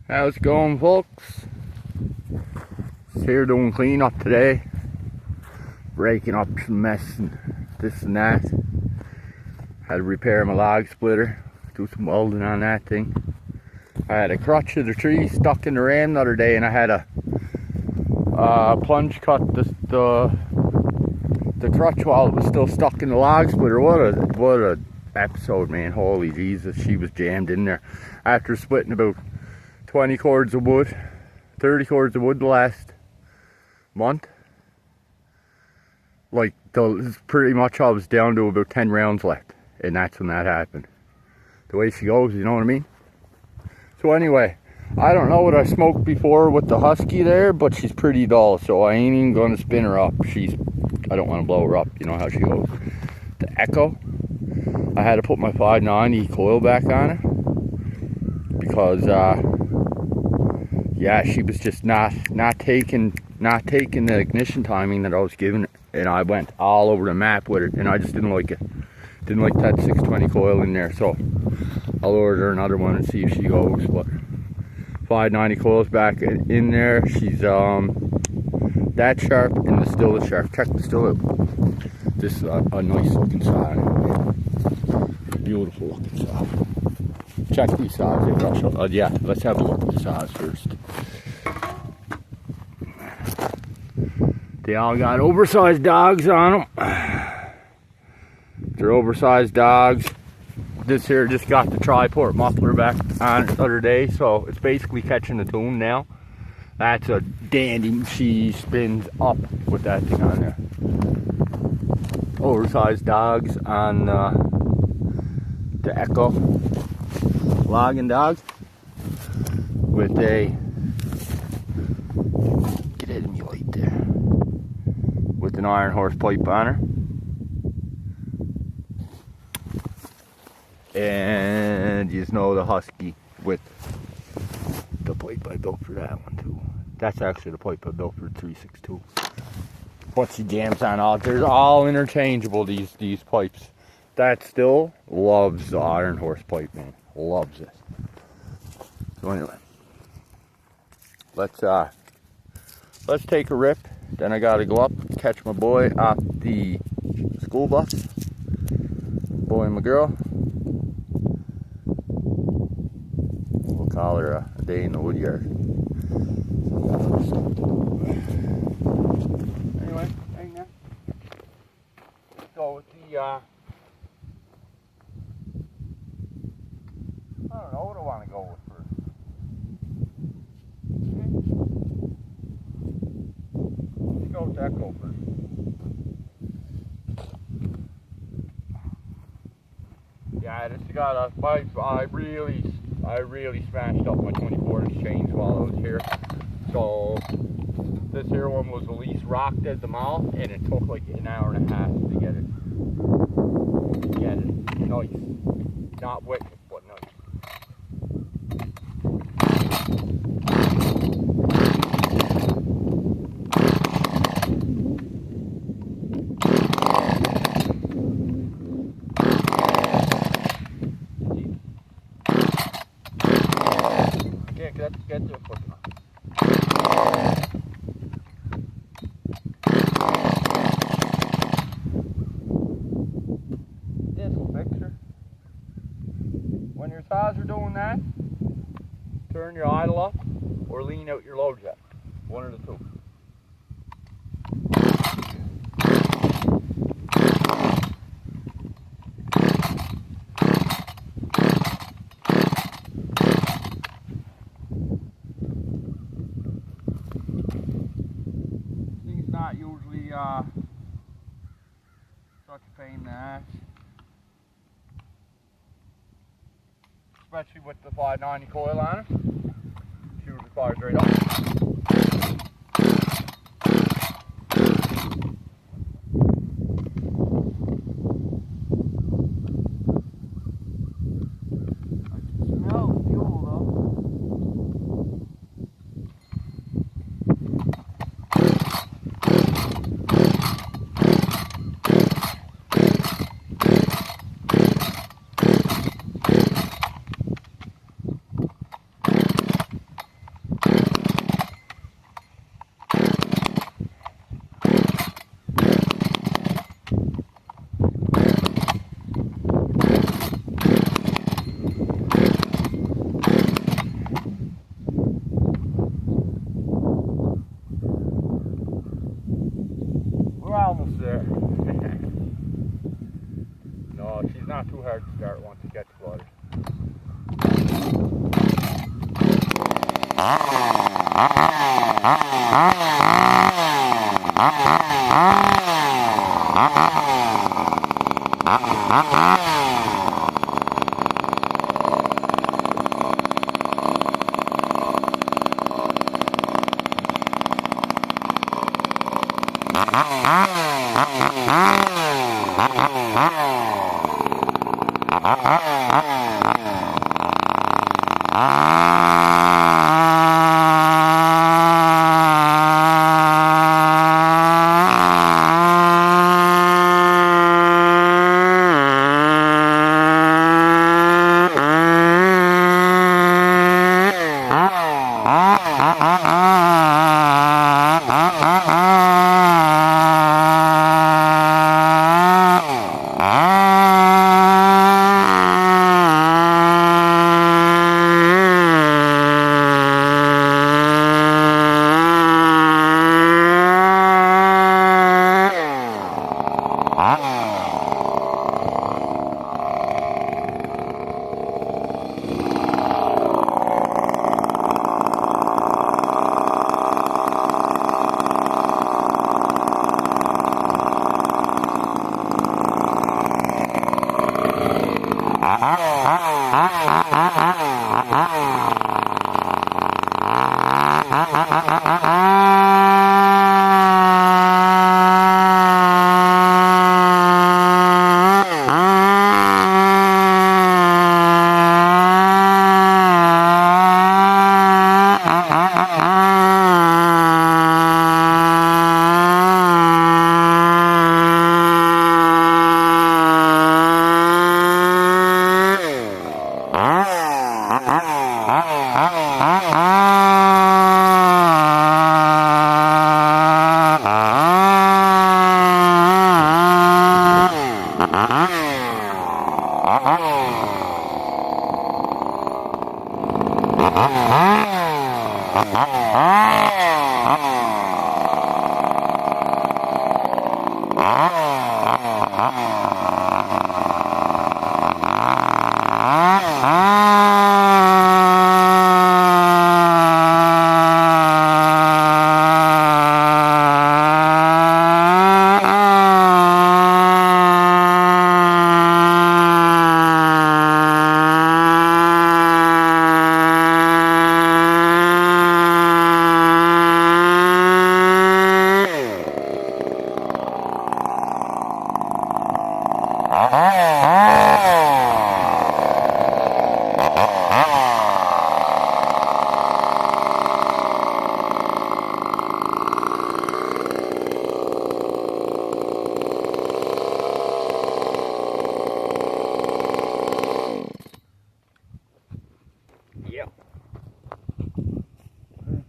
How's it going, folks? Just here doing cleanup today, breaking up some mess and this and that. Had to repair my log splitter, do some welding on that thing. I had a crutch of the tree stuck in the ram the other day, and I had a plunge cut the crutch while it was still stuck in the log splitter. What a episode, man. Holy Jesus, she was jammed in there. After splitting about 20 cords of wood, 30 cords of wood the last month. Like, pretty much I was down to about 10 rounds left, and that's when that happened. The way she goes, you know what I mean? So anyway, I don't know what I smoked before with the Husky there, but she's pretty dull, so I ain't even gonna spin her up. I don't want to blow her up, you know how she goes. The Echo, I had to put my 590 coil back on her because yeah, she was just not taking the ignition timing that I was giving it, and I went all over the map with it, and I just didn't like it. Didn't like that 620 coil in there, so I'll order another one and see if she goes. But 590 coils back in there. She's that sharp, and the still is sharp. Check the still out. This is a nice looking saw. Beautiful looking saw. Check these saws out. Yeah, let's have a look at the saws first. They all got oversized dogs on them. They're oversized dogs. This here just got the tri-port muffler back on it the other day, so it's basically catching the tune now. That's a dandy. She spins up with that thing on there. Oversized dogs on the Echo logging dog with a, get it in your light there, with an iron horse pipe on her. And you know the Husky with the pipe I built for that one too. That's actually the pipe I built for the 362. But she jams on all. They're all interchangeable, these pipes. That still loves the iron horse pipe, man. Loves it. So anyway, let's take a rip. Then I gotta go up, catch my boy off the school bus. Boy and my girl. We'll call her a day in the Woodyard. Anyway, hang there. So with the I don't know what I want to go with first. Let's go with Echo first. Yeah, I just got a pipe. I really smashed up my 24-inch chains while I was here. So this here one was the least rocked at the mouth, and it took like an hour and a half to get it nice. Not wicked, but nice. Get to it quick enough. This will fix her. When your saws are doing that, turn your idle up or lean out your load jet. One of the two. Not usually such a pain in the ass, especially with the 590 coil on it. She usually fires right up. I can smell the fuel though.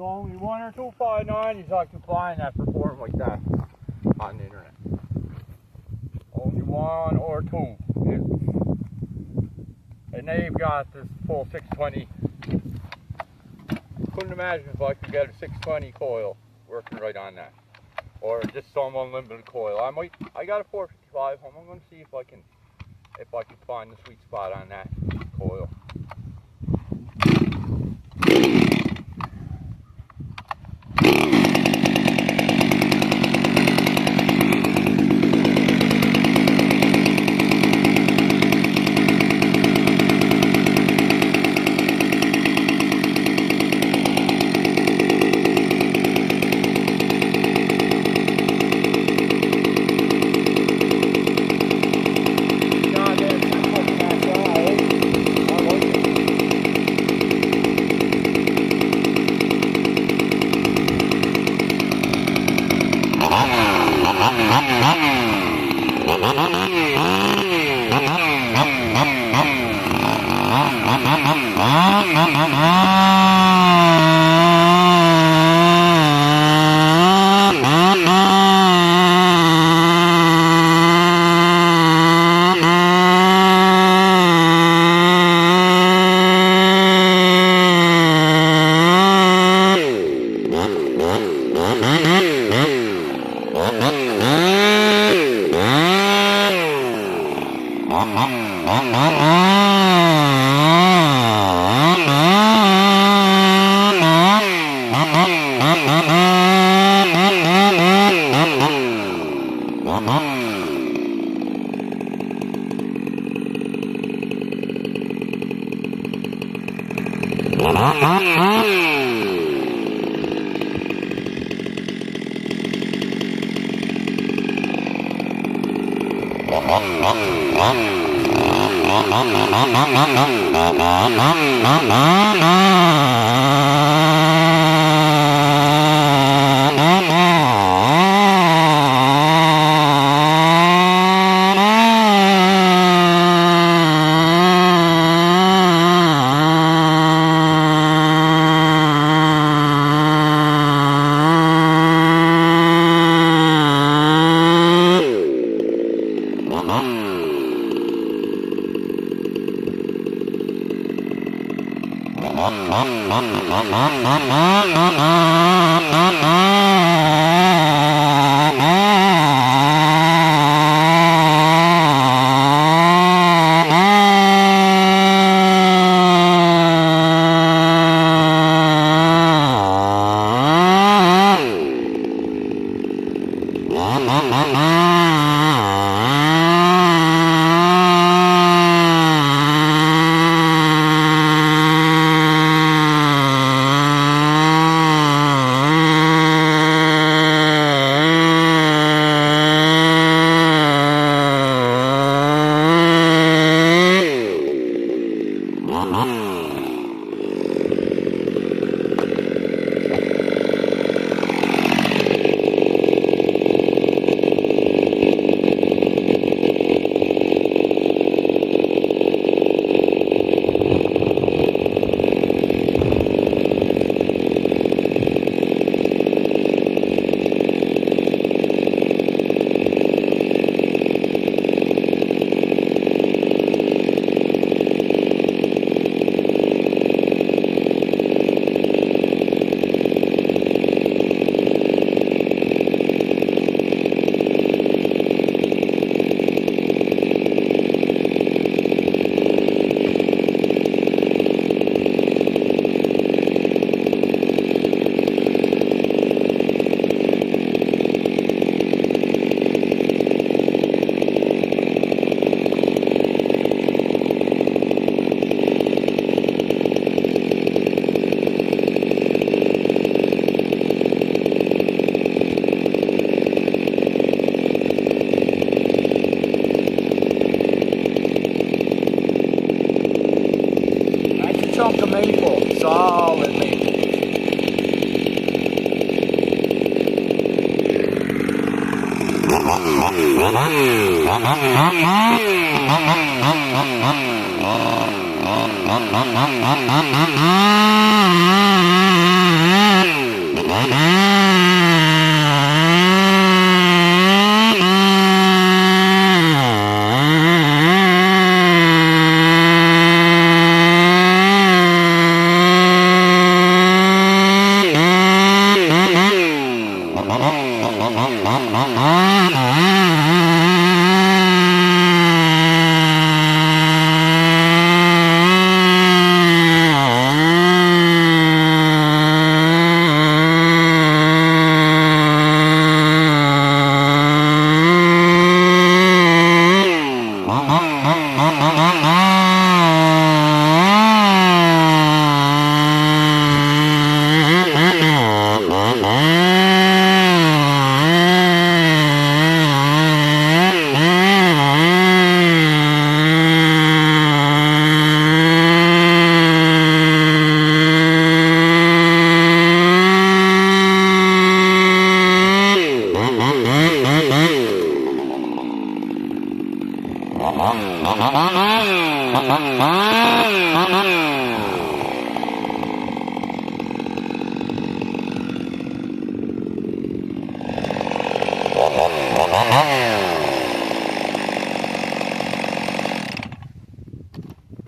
Only one or two 590s I can find that perform like that on the internet. Only one or two. And they've got this full 620. Couldn't imagine if I could get a 620 coil working right on that. Or just some unlimited coil. I got a 455. I'm gonna see if I can find the sweet spot on that coil. chunk of maple, solid maple.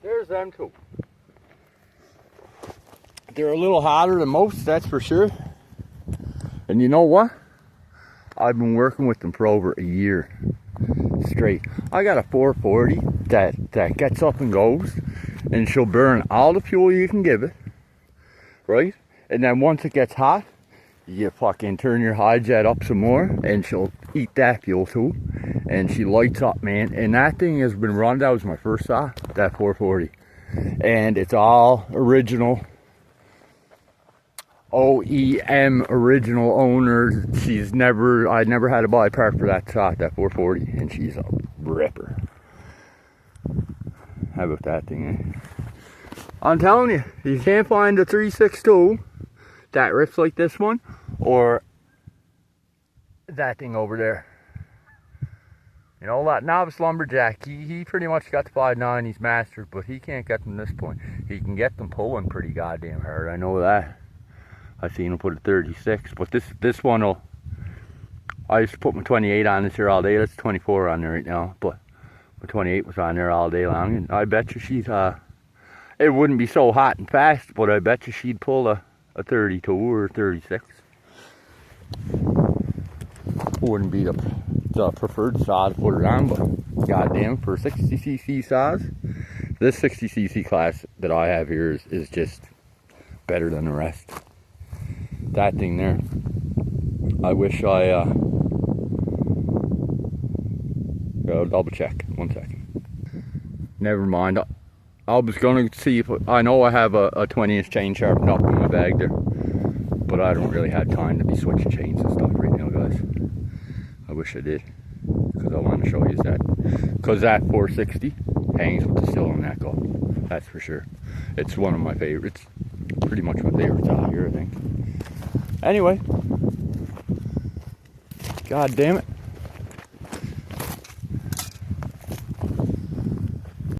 There's them two. They're a little hotter than most, that's for sure. And you know what? I've been working with them for over a year straight. I got a 440 that gets up and goes, and she'll burn all the fuel you can give it, right? And then once it gets hot, you fucking turn your hydrojet up some more, and she'll eat that fuel too. And she lights up, man. And that thing has been run. That was my first saw, that 440. and it's all original. OEM original owner. I never had a body part for that shot, that 440, and she's a ripper. How about that thing, eh? I'm telling you, you can't find a 362 that rips like this one, or that thing over there. You know, that novice lumberjack, he pretty much got the 5.9, he's mastered, but he can't get them this point. He can get them pulling pretty goddamn hard, I know that. I've seen him put a 36, but this one will, I used to put my 28 on this here all day. That's 24 on there right now, but my 28 was on there all day long, and I bet you she'd, it wouldn't be so hot and fast, but I bet you she'd pull a 32 or 36. Wouldn't be the preferred saw to put it on, but goddamn, for 60cc saws, this 60cc class that I have here is just better than the rest. That thing there, I wish I gotta double check. 1 second. Never mind. I was gonna see if I know I have a 20-inch chain sharpened up in my bag there, but I don't really have time to be switching chains and stuff right now, guys. I wish I did, because I want to show you that. Because that 460 hangs with the still and that go. That's for sure. It's one of my favorites. Pretty much my favorites out here, I think. Anyway, god damn it.